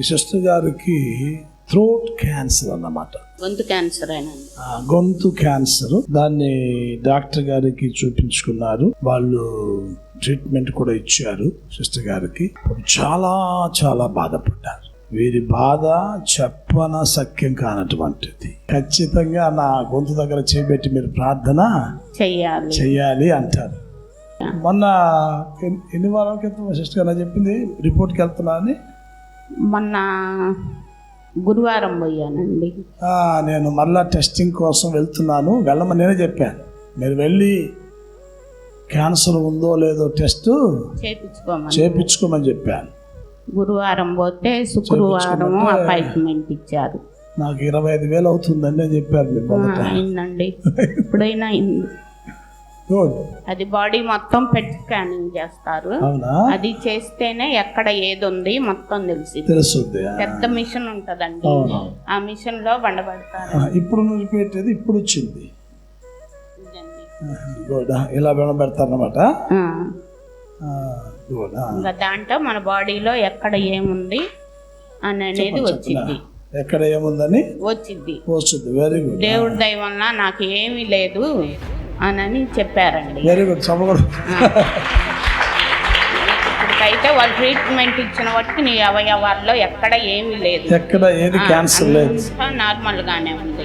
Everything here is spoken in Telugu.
ఈ సిస్టర్ గారికి థ్రోట్ క్యాన్సర్ అన్నమాట. గొంతు క్యాన్సర్ అయినండి. గొంతు క్యాన్సర్. దాన్ని డాక్టర్ గారికి చూపించుకున్నారు. వాళ్ళు ట్రీట్మెంట్ కూడా ఇచ్చారు సిస్టర్ గారికి. చాలా చాలా బాధపడ్డారు. వీరి బాధ చెప్పన సఖ్యం కానటువంటిది. ఖచ్చితంగా నా గొంతు దగ్గర చేపెట్టి మీరు ప్రార్థన చెయ్యాలి అంటారు. మొన్న ఎన్ని వారాల క్రితం సిస్టర్ గారు చెప్పింది రిపోర్ట్కి వెళ్తున్నా అని. మొన్న గురువారం పోయానండి. నేను మళ్ళా టెస్టింగ్ కోసం వెళ్తున్నాను, వెళ్ళమని నేనే చెప్పాను. మీరు వెళ్ళి క్యాన్సర్ ఉందో లేదో టెస్ట్ చేయించుకోమని చెప్పాను. గురువారం పోతే శుక్రవారం అపాయింట్మెంట్ ఇచ్చారు. నాకు 25,000 అవుతుందండి అని చెప్పారు మీరు మొదట. అయిందండి, ఇప్పుడైనా అయింది. అది బాడీ మొత్తం పెట్ స్కానింగ్ చేస్తారు. అది చేస్తేనే ఎక్కడ ఏది ఉంది మొత్తం తెలుస్తుంది. పెద్ద మిషన్ ఉంటదండి, ఆ మిషన్ లో బండబడతారు. ఇప్పుడు నువ్వు పెట్టేది ఇప్పుడు వచ్చింది, ఇలా బండబెడతారన్నమాట. ఇంకా దాంట్లో మన బాడీలో ఎక్కడ ఏముంది అనేది వచ్చింది. ఎక్కడ ఏముందని వచ్చింది. Very good. దేవుడి దయ వల్ల నాకు ఏమీ లేదు అని చెప్పారండి. Very good. ఇప్పటికైతే వాళ్ళు ట్రీట్మెంట్ ఇచ్చిన వాటికి నీ అవయవాల్లో ఎక్కడ ఏమీ లేదు, ఎక్కడ ఏది క్యాన్సర్ లేదు, నార్మల్ గానే ఉంది.